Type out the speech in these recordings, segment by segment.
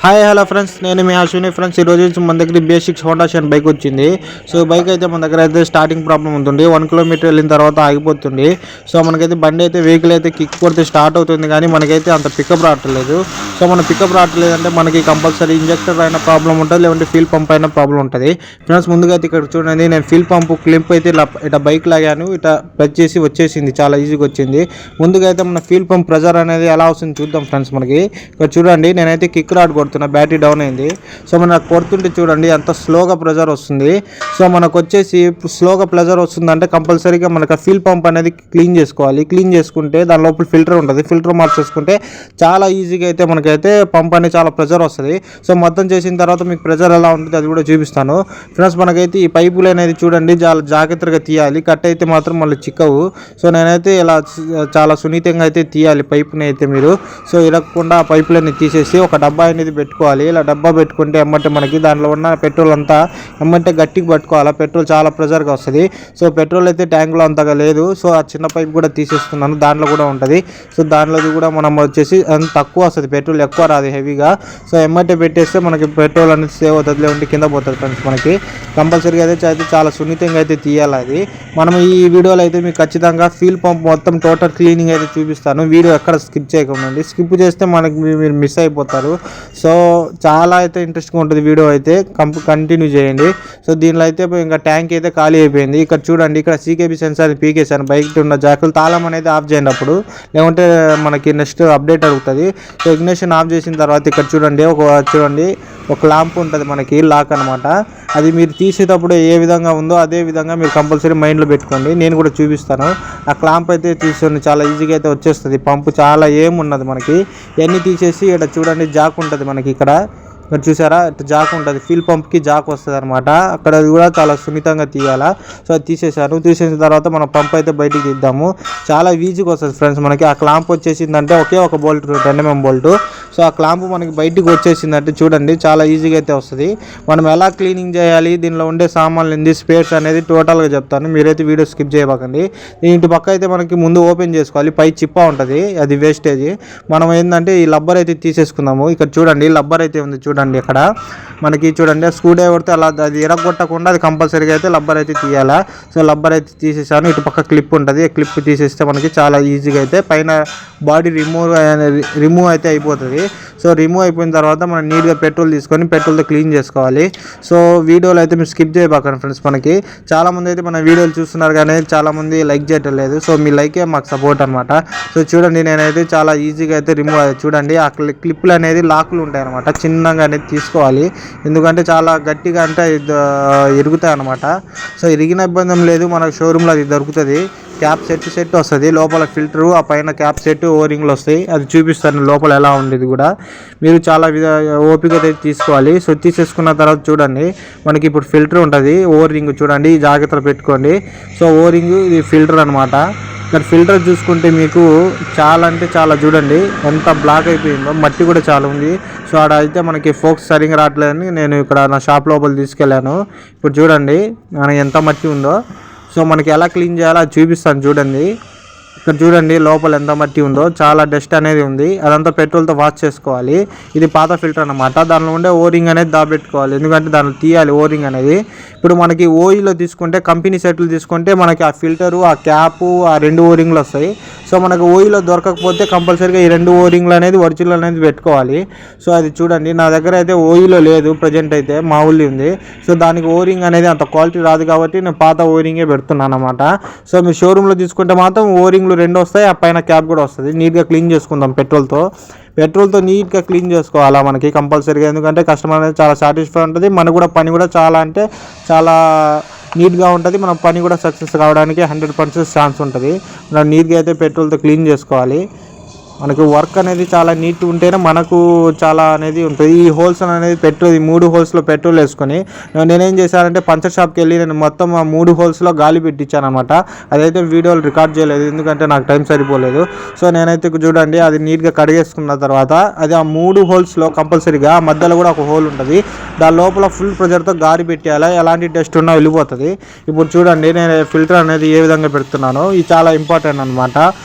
Hi hello friends, నేను మీ Ashwini friends. ఈరోజు మన దగ్గర బేసిక్స్ హోండా షైన్ బైక్ వచ్చింది. సో బైక్ అయితే మన దగ్గర అయితే స్టార్టింగ్ ప్రాబ్లం ఉంటుంది. 1 కిలోమీటర్ వెళ్ళిన తర్వాత ఆగిపోతుంది. సో మనకైతే బండి అయితే వెహికల్ అయితే కిక్ కొడితే స్టార్ట్ అవుతుంది, కానీ మనకైతే అంత పికప్ రావట్లేదు. సో మన పికప్ రావట్లేదు అంటే మనకి కంపల్సరీ ఇంజెక్టర్ అయినా ప్రాబ్లం ఉంటుంది, లేదంటే ఫీల్ పంప్ అయినా ప్రాబ్లం ఉంటుంది. ఫ్రెండ్స్ ముందుగా అయితే ఇక్కడ చూడండి, నేను ఫీల్ పంప్ క్లింప్ అయితే ఇట్లా బైక్ లాగాను, ఇట్లా ప్రెస్ చేసి వచ్చేసింది, చాలా ఈజీగా వచ్చింది. ముందుగా అయితే మన ఫీల్ పంప్ ప్రెజర్ అనేది ఎలా వస్తుంది చూద్దాం ఫ్రెండ్స్. మనకి ఇక్కడ చూడండి, నేనైతే కిక్ రాడ్ కొడుతున్నా, బ్యాటరీ డౌన్ అయింది. సో మనకు కొడుతుంటే చూడండి ఎంత స్లోగా ప్రెజర్ వస్తుంది. సో మనకు వచ్చేసి స్లోగా ప్రెజర్ వస్తుందంటే కంపల్సరీగా మనకు ఫీల్ పంప్ అనేది క్లీన్ చేసుకోవాలి. క్లీన్ చేసుకుంటే దాని లోపల ఫిల్టర్ ఉంటుంది, ఫిల్టర్ మార్చేసుకుంటే చాలా ఈజీగా అయితే మనకైతే పంప్ అనేది చాలా ప్రెజర్ వస్తుంది. సో మొత్తం చేసిన తర్వాత మీకు ప్రెజర్ ఎలా ఉంటుంది అది కూడా చూపిస్తాను ఫ్రెండ్స్. మనకైతే ఈ పైపులు అనేది చూడండి చాలా జాగ్రత్తగా తీయాలి, కట్ అయితే మాత్రం మళ్ళీ చిక్కవు. సో నేనైతే ఇలా చాలా సున్నితంగా అయితే తీయాలి పైపుని అయితే మీరు. సో ఇరగకుండా ఆ పైపులన్నీ తీసేసి ఒక డబ్బా అనేది పెట్టుకోవాలి. ఇలా డబ్బా పెట్టుకుంటే ఎమ్మంటే మనకి దాంట్లో ఉన్న పెట్రోల్ అంతా ఎమ్మంటే గట్టిగా పట్టుకోవాలి. పెట్రోల్ చాలా ప్రెజర్గా వస్తుంది. సో పెట్రోల్ అయితే ట్యాంక్లో అంతగా లేదు. సో ఆ చిన్న పైప్ కూడా తీసేస్తున్నాను, దాంట్లో కూడా ఉంటుంది. సో దాంట్లోది కూడా మనం వచ్చేసి తక్కువ వస్తుంది, పెట్రోల్ ఎక్కువ రాదు హెవీగా. సో ఎమ్మంటే పెట్టేస్తే మనకి పెట్రోల్ అనేది సేవ్ అవుతుంది, లేదంటే కింద పోతుంది ఫ్రెండ్స్. మనకి కంపల్సరీగా అయితే చాలా సున్నితంగా అయితే తీయాలి అది. మనం ఈ వీడియోలో అయితే మీకు ఖచ్చితంగా ఫీల్ పంప్ మొత్తం టోటల్ క్లీనింగ్ అయితే చూపిస్తాను. వీడియో ఎక్కడ స్కిప్ చేయకుండా, స్కిప్ చేస్తే మనకి మీరు మిస్ అయిపోతారు. సో చాలా అయితే ఇంట్రెస్ట్గా ఉంటుంది వీడియో అయితే, కంటిన్యూ చేయండి. సో దీనిలో అయితే ఇంకా ట్యాంక్ అయితే ఖాళీ అయిపోయింది. ఇక్కడ చూడండి, ఇక్కడ సీకేబీ సెన్సార్ పీకేసాను, బైక్ ఉన్న జాకులు తాళం అనేది ఆఫ్ చేయండి అప్పుడు, లేకుంటే మనకి నెక్స్ట్ అప్డేట్ అడుగుతుంది. సో ఇగ్నిషన్ ఆఫ్ చేసిన తర్వాత ఇక్కడ చూడండి ఒక ల్యాంప్ ఉంటుంది మనకి, లాక్ అనమాట. అది మీరు తీసేటప్పుడు ఏ విధంగా ఉందో అదే విధంగా మీరు కంపల్సరీ మైండ్లో పెట్టుకోండి. నేను కూడా చూపిస్తాను. ఆ క్లాంప్ అయితే తీసుకొని చాలా ఈజీగా అయితే వచ్చేస్తుంది. పంపు చాలా ఏమున్నది మనకి. ఇవన్నీ తీసేసి ఇక్కడ చూడండి జాక్ ఉంటుంది మనకి, ఇక్కడ చూసారా జాక్ ఉంటుంది, ఫీల్ పంప్కి జాక్ వస్తుంది అనమాట. అక్కడ అది కూడా చాలా సున్నితంగా తీయాలా. సో అది తీసేసిన తర్వాత మనం పంప్ అయితే బయటికి తీద్దాము. చాలా ఈజీగా వస్తుంది ఫ్రెండ్స్. మనకి ఆ క్లాంప్ వచ్చేసిందంటే ఒకే ఒక బోల్ట్, 10mm బోల్ట్. సో ఆ క్లాంప్ మనకి బయటికి వచ్చేసిందంటే చూడండి చాలా ఈజీగా అయితే వస్తుంది. మనం ఎలా క్లీనింగ్ చేయాలి, దీనిలో ఉండే సామాన్లు ఏంది, స్పేర్స్ అనేది టోటల్గా చెప్తాను, మీరైతే వీడియో స్కిప్ చేయకండి. ఇంటి పక్క అయితే మనకి ముందు ఓపెన్ చేసుకోవాలి, పై చిప్ప ఉంటుంది, అది వేస్టేజ్. మనం ఏంటంటే ఈ లబ్బర్ అయితే తీసేసుకుందాము. ఇక్కడ చూడండి లబ్బర్ అయితే ఉంది చూడండి, ఇక్కడ మనకి చూడండి స్క్రూ డ్రైవర్తో అలా అది ఎరగొట్టకుండా అది కంపల్సరీగా అయితే లబ్బర్ అయితే తీయాలా. సో లబ్బర్ అయితే తీసేసాను. ఇటు పక్క క్లిప్ ఉంటుంది, క్లిప్ తీసేస్తే మనకి చాలా ఈజీగా అయితే పైన బాడీ రిమూవ్ అయితే అయిపోతుంది. సో రిమూవ్ అయిపోయిన తర్వాత మనం నీట్గా పెట్రోల్ తీసుకొని పెట్రోల్తో క్లీన్ చేసుకోవాలి. సో వీడియోలో అయితే మీరు స్కిప్ చేయబాకండి ఫ్రెండ్స్. మనకి చాలామంది అయితే మన వీడియోలు చూస్తున్నారు, కానీ చాలామంది లైక్ చేయటం లేదు. సో మీ లైకే మాకు సపోర్ట్ అనమాట. సో చూడండి నేనైతే చాలా ఈజీగా అయితే రిమూవ్ చూడండి ఆ క్లిప్లు అనేది లాక్లు ఉంటాయి అనమాట, చిన్నగా అనేది తీసుకోవాలి. ఎందుకంటే చాలా గట్టిగా అంటే ఇరుగుతాయి అనమాట. సో ఇరిగిన ఇబ్బంది లేదు, మనకు షోరూంలో అది దొరుకుతుంది. క్యాప్ సెట్ వస్తుంది, లోపల ఫిల్టరు, ఆ పైన క్యాప్ సెట్, ఓరింగ్లు వస్తాయి. అది చూపిస్తాను లోపల ఎలా ఉండేది కూడా. మీరు చాలా ఓపిక అయితే తీసుకోవాలి. సో తీసేసుకున్న తర్వాత చూడండి మనకి ఇప్పుడు ఫిల్టర్ ఉంటుంది, ఓరింగ్ చూడండి జాగ్రత్తలు పెట్టుకోండి. సో ఓరింగ్ ఇది ఫిల్టర్ అనమాట. ఇక్కడ ఫిల్టర్ చూసుకుంటే మీకు చాలా అంటే చాలా చూడండి ఎంత బ్లాక్ అయిపోయిందో, మట్టి కూడా చాలా ఉంది. సో ఆడ అయితే మనకి ఫోక్స్ సరిగ్గా రావట్లేదని నేను ఇక్కడ నా షాప్ లోపల తీసుకెళ్ళాను. ఇప్పుడు చూడండి మనకి ఎంత మట్టి ఉందో. సో మనకి ఎలా క్లీన్ చేయాలో అది చూపిస్తాను చూడండి. ఇక్కడ చూడండి లోపల ఎంత మట్టి ఉందో, చాలా డస్ట్ అనేది ఉంది. అదంతా పెట్రోల్తో వాష్ చేసుకోవాలి. ఇది పాత ఫిల్టర్ అనమాట, దానిలో ఉండే ఓరింగ్ అనేది దాబెట్టుకోవాలి, ఎందుకంటే దానిలో తీయాలి ఓరింగ్ అనేది. ఇప్పుడు మనకి ఓయిలో తీసుకుంటే, కంపెనీ సెట్లు తీసుకుంటే మనకి ఆ ఫిల్టరు, ఆ క్యాపు, ఆ 2 ఓరింగ్లు వస్తాయి. సో మనకు ఓయిలో దొరకకపోతే కంపల్సరీగా ఈ 2 ఓరింగ్లు అనేది ఒరిజినల్ అనేది పెట్టుకోవాలి. సో అది చూడండి నా దగ్గర అయితే ఓయిలో లేదు ప్రజెంట్, అయితే మామూలు ఉంది. సో దానికి ఓరింగ్ అనేది అంత క్వాలిటీ రాదు కాబట్టి నేను పాత ఓరింగే పెడుతున్నాను అనమాట. సో మీరు షోరూంలో తీసుకుంటే మాత్రం ఓరింగ్లు 2 వస్తాయి, ఆ పైన క్యాప్ కూడా వస్తుంది. నీట్గా క్లీన్ చేసుకుందాం పెట్రోల్తో నీట్గా క్లీన్ చేసుకోవాలా మనకి కంపల్సరీగా. ఎందుకంటే కస్టమర్ అనేది చాలా సాటిస్ఫై ఉంటుంది, మనకు కూడా పని కూడా చాలా అంటే చాలా నీట్గా ఉంటుంది. మన పని కూడా సక్సెస్ కావడానికి 100% ఛాన్స్ ఉంటుంది. మనం నీట్గా అయితే పెట్రోల్తో క్లీన్ చేసుకోవాలి. మనకు వర్క్ అనేది చాలా నీట్ ఉంటేనే మనకు చాలా అనేది ఉంటుంది. ఈ హోల్స్ అనేది పెట్రోల్, ఈ 3 హోల్స్లో పెట్రోల్ వేసుకొని నేనేం చేశానంటే పంచర్ షాప్కి వెళ్ళి నేను మొత్తం ఆ 3 హోల్స్లో గాలి పెట్టించాను అనమాట. అదైతే వీడియోలు రికార్డ్ చేయలేదు, ఎందుకంటే నాకు టైం సరిపోలేదు. సో నేనైతే చూడండి అది నీట్గా కడిగేసుకున్న తర్వాత అది ఆ 3 హోల్స్లో కంపల్సరీగా మధ్యలో కూడా ఒక హోల్ ఉంటుంది, దాని లోపల ఫుల్ ప్రెజర్తో గాలి పెట్టేయాలి, ఎలాంటి డస్ట్ ఉన్నా వెళ్ళిపోతుంది. ఇప్పుడు చూడండి నేను ఫిల్టర్ అనేది ఏ విధంగా పెడుతున్నానో, ఇది చాలా ఇంపార్టెంట్ అనమాట.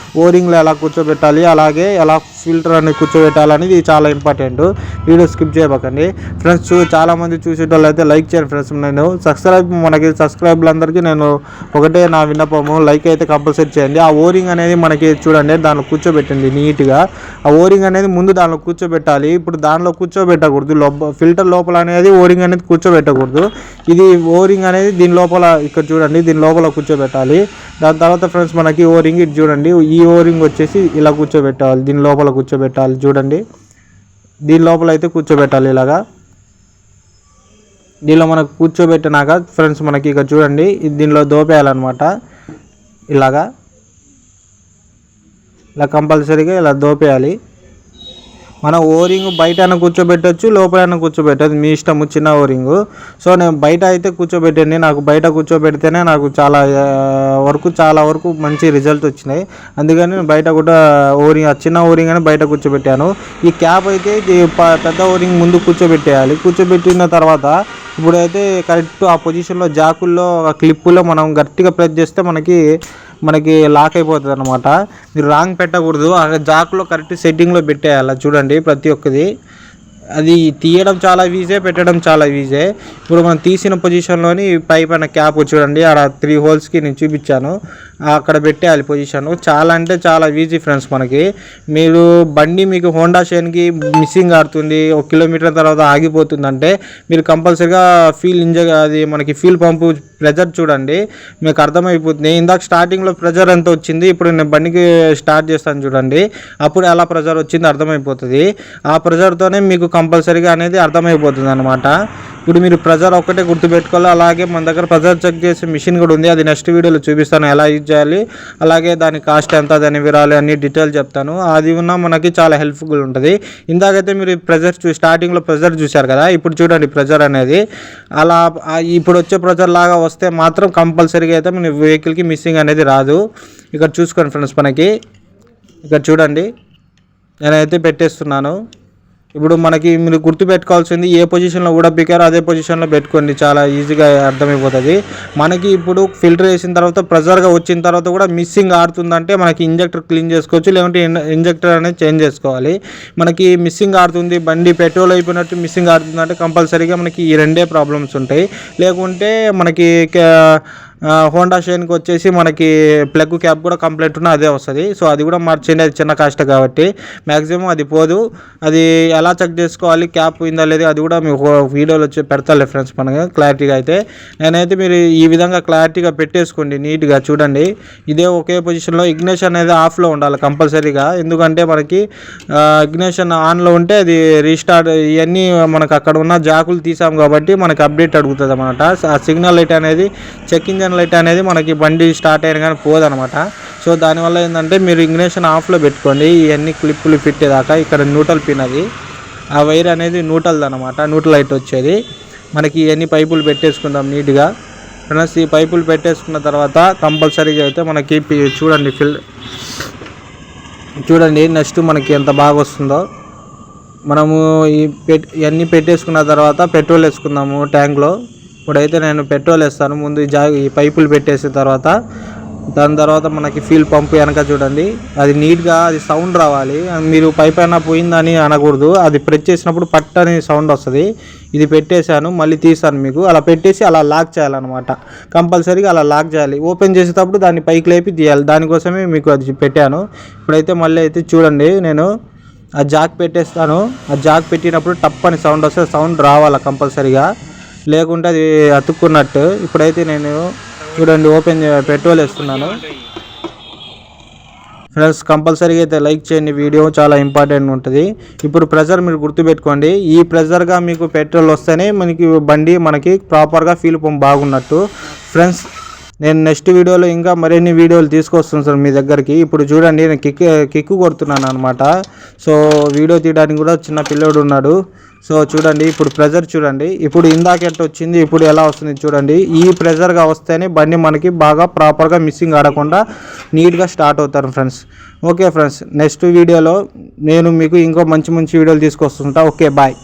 ఓరింగ్లో ఎలా కూర్చోబెట్టాలి, అలాగే ఎలా ఫిల్టర్ అనేది కూర్చోబెట్టాలనేది చాలా ఇంపార్టెంట్. వీడియో స్కిప్ చేయకండి ఫ్రెండ్స్. చాలామంది చూసేటోళ్ళు అయితే లైక్ చేయండి ఫ్రెండ్స్. నేను మనకి సబ్స్క్రైబర్లందరికీ నేను ఒకటే నా విన్నపము, లైక్ అయితే కంపల్సరీ చేయండి. ఆ ఓరింగ్ అనేది మనకి చూడండి దానిలో కూర్చోబెట్టండి నీట్గా. ఆ ఓరింగ్ అనేది ముందు దానిలో కూర్చోబెట్టాలి. ఇప్పుడు దానిలో కూర్చోబెట్టకూడదు, ఫిల్టర్ లోపల అనేది ఓరింగ్ అనేది కూర్చోబెట్టకూడదు. ఇది ఓరింగ్ అనేది దీని లోపల ఇక్కడ చూడండి దీని లోపల కూర్చోబెట్టాలి. దాని తర్వాత ఫ్రెండ్స్ మనకి ఓరింగ్ ఇది చూడండి, ఈ ఓరింగ్ వచ్చేసి ఇలా కూర్చోబెట్టాలి, దీని లోపల కూర్చోబెట్టాలి. చూడండి దీని లోపల అయితే కూర్చోబెట్టాలి ఇలాగా. దీనిలో మనకు కూర్చోబెట్టినాక ఫ్రెండ్స్ మనకి ఇక్కడ చూడండి ఇది దీనిలో దోపేయాలన్నమాట. ఇలా కంపల్సరీగా ఇలా దోపేయాలి. మన ఓరింగ్ బయట అయినా కూర్చోబెట్టచ్చు, లోపలైనా కూర్చోబెట్టచ్చు, మీ ఇష్టము చిన్న ఓరింగు. సో నేను బయట అయితే కూర్చోబెట్టండి, నాకు బయట కూర్చోబెడితేనే నాకు చాలా వరకు మంచి రిజల్ట్ వచ్చినాయి. అందుకని నేను బయట కూడా చిన్న ఓరింగ్ అని బయట కూర్చోబెట్టాను. ఈ క్యాప్ అయితే పెద్ద ఓరింగ్ ముందు కూర్చోబెట్టేయాలి. కూర్చోబెట్టిన తర్వాత ఇప్పుడైతే కరెక్ట్ ఆ పొజిషన్లో జాకుల్లో క్లిప్పులో మనం గట్టిగా ప్రెస్ చేస్తే మనకి లాక్ అయిపోతుంది అనమాట. మీరు రాంగ్ పెట్టకూడదు, ఆ జాక్లో కరెక్ట్ సెట్టింగ్లో పెట్టేయాలి. చూడండి ప్రతి ఒక్కది అది తీయడం చాలా ఈజీ, పెట్టడం చాలా ఈజీ. ఇప్పుడు మనం తీసిన పొజిషన్లోని పైన క్యాప్ చూడండి ఆడ 3 హోల్స్కి నేను చూపించాను, అక్కడ పెట్టేయాలి పొజిషన్. చాలా అంటే చాలా ఈజీ ఫ్రెండ్స్. బండి మీకు హోండా షైన్కి మిస్సింగ్ ఆడుతుంది, 1 కిలోమీటర్ తర్వాత ఆగిపోతుందంటే మీరు కంపల్సరీగా అది మనకి ఫ్యూల్ పంపు ప్రెజర్ చూడండి, మీకు అర్థమైపోతుంది. ఇందాక స్టార్టింగ్లో ప్రెజర్ ఎంత వచ్చింది, ఇప్పుడు నేను బండికి స్టార్ట్ చేస్తాను చూడండి, అప్పుడు ఎలా ప్రెజర్ వచ్చింది అర్థమైపోతుంది. ఆ ప్రెజర్తోనే మీకు కంపల్సరీగా అనేది అర్థమైపోతుంది అనమాట. ఇప్పుడు మీరు ప్రెజర్ ఒక్కటే గుర్తుపెట్టుకోవాలి. అలాగే మన దగ్గర ప్రెజర్ చెక్ చేసే మిషన్ కూడా ఉంది, అది నెక్స్ట్ వీడియోలో చూపిస్తాను ఎలా యూజ్ చేయాలి. అలాగే దాని కాస్ట్ ఎంత, దాని వివరాలు అన్ని డీటెయిల్ చెప్తాను. అది ఉన్నా మనకి చాలా హెల్ప్ఫుల్ ఉంటుంది. ఇందాకైతే మీరు స్టార్టింగ్లో ప్రెజర్ చూశారు కదా, ఇప్పుడు చూడండి ప్రెజర్ అనేది అలా ఇప్పుడు వచ్చే ప్రెజర్ లాగా వస్తే మాత్రం కంపల్సరీగా అయితే మన వెహికల్కి మిస్సింగ్ అనేది రాదు. ఇక్కడ చూసుకోండి ఫ్రెండ్స్, ఇక్కడ చూడండి నేనైతే పెట్టేస్తున్నాను. ఇప్పుడు మీరు గుర్తుపెట్టుకోవాల్సింది ఏ పొజిషన్లో ఊడబికారో అదే పొజిషన్లో పెట్టుకోండి, చాలా ఈజీగా అర్థమైపోతుంది. మనకి ఇప్పుడు ఫిల్టర్ వేసిన తర్వాత ప్రెజర్గా వచ్చిన తర్వాత కూడా మిస్సింగ్ ఆడుతుందంటే మనకి ఇంజెక్టర్ క్లీన్ చేసుకోవచ్చు, లేకుంటే ఇంజెక్టర్ అనేది చేంజ్ చేసుకోవాలి. మనకి మిస్సింగ్ ఆడుతుంది, బండి పెట్రోల్ అయిపోయినట్టు మిస్సింగ్ ఆడుతుందంటే కంపల్సరీగా మనకి ఈ 2 ప్రాబ్లమ్స్ ఉంటాయి. లేకుంటే మనకి హోండా షైన్కి వచ్చేసి మనకి ప్లగ్ క్యాప్ కూడా కంప్లీట్ ఉన్నా అదే వస్తుంది. సో అది కూడా మార్చండి, అది చిన్న కాస్ట్ కాబట్టి మ్యాక్సిమం అది పోదు. అది ఎలా చెక్ చేసుకోవాలి క్యాప్ పోయిందా లేదు అది కూడా మీకు వీడియోలో పెడతాలే ఫ్రెండ్స్ క్లారిటీగా. అయితే నేనైతే మీరు ఈ విధంగా క్లారిటీగా పెట్టేసుకోండి నీట్గా. చూడండి ఇదే ఒకే పొజిషన్లో ఇగ్నిషన్ అనేది ఆఫ్లో ఉండాలి కంపల్సరీగా, ఎందుకంటే మనకి ఇగ్నిషన్ ఆన్లో ఉంటే అది రీస్టార్ట్ ఇవన్నీ మనకు అక్కడ ఉన్న జాకులు తీసాం కాబట్టి మనకి అప్డేట్ అడుగుతుంది అన్నమాట. ఆ సిగ్నల్ లైట్ అనేది చెక్ ఇంజన్ లైట్ అనేది మనకి బండి స్టార్ట్ అయిన కానీ పోదనమాట. సో దానివల్ల ఏంటంటే మీరు ఇగ్నిషన్ ఆఫ్లో పెట్టుకోండి ఇవన్నీ క్లిప్పులు పెట్టేదాకా. ఇక్కడ న్యూట్రల్ పిన్ అది, ఆ వైర్ అనేది న్యూట్రల్ది అనమాట, న్యూట్రల్ లైట్ వచ్చేది. మనకి ఇవన్నీ పైపులు పెట్టేసుకుందాం నీట్గా ఫ్రెండ్స్. ఈ పైపులు పెట్టేసుకున్న తర్వాత కంపల్సరీగా అయితే మనకి చూడండి నెక్స్ట్ మనకి ఎంత బాగా వస్తుందో. మనము ఇవన్నీ పెట్టేసుకున్న తర్వాత పెట్రోల్ వేసుకుందాము ట్యాంక్లో. ఇప్పుడైతే నేను పెట్రోల్ వేస్తాను ముందు ఈ పైపులు పెట్టేసిన తర్వాత. దాని తర్వాత మనకి ఫ్యూల్ పంపు వెనక చూడండి అది నీట్గా అది సౌండ్ రావాలి. మీరు పైపైన పోయిందని అనకూడదు, అది ప్రెస్ చేసినప్పుడు పట్టని సౌండ్ వస్తుంది. ఇది పెట్టేశాను, మళ్ళీ తీస్తాను మీకు. అలా పెట్టేసి అలా లాక్ చేయాలన్నమాట, కంపల్సరీగా అలా లాక్ చేయాలి. ఓపెన్ చేసేటప్పుడు దాన్ని పైకి లేపి తీయాలి, దానికోసమే మీకు అది పెట్టాను. ఇప్పుడైతే మళ్ళీ అయితే చూడండి నేను ఆ జాక్ పెట్టేస్తాను. ఆ జాక్ పెట్టినప్పుడు టప్ అని సౌండ్ వస్తే సౌండ్ రావాలి కంపల్సరీగా, లేకుంటే అది అతుక్కున్నట్టు. ఇప్పుడైతే నేను చూడండి పెట్రోల్ వేస్తున్నాను ఫ్రెండ్స్. కంపల్సరీగా అయితే లైక్ చేయండి, వీడియో చాలా ఇంపార్టెంట్ ఉంటుంది. ఇప్పుడు ప్రెజర్ మీరు గుర్తుపెట్టుకోండి, ఈ ప్రెజర్గా మీకు పెట్రోల్ వస్తేనే మనకి ప్రాపర్గా ఫ్యూల్ పంప్ బాగున్నట్టు ఫ్రెండ్స్. నేను నెక్స్ట్ వీడియోలో ఇంకా మరిన్ని వీడియోలు తీసుకొస్తాను సార్ మీ దగ్గరికి. ఇప్పుడు చూడండి నేను కిక్కు కొడుతున్నాను అనమాట. సో వీడియో తీయడానికి కూడా చిన్న పిల్లోడు ఉన్నాడు. సో చూడండి ఇప్పుడు ప్రెజర్ చూడండి, ఇప్పుడు ఇందాకెట్ వచ్చింది ఇప్పుడు ఎలా వస్తుంది చూడండి. ఈ ప్రెజర్గా వస్తేనే బండి మనకి బాగా ప్రాపర్గా మిస్సింగ్ ఆడకుండా నీట్గా స్టార్ట్ అవుతారు ఫ్రెండ్స్. ఓకే ఫ్రెండ్స్, నెక్స్ట్ వీడియోలో నేను మీకు ఇంకో మంచి వీడియోలు తీసుకొస్తుంటా. Okay bye.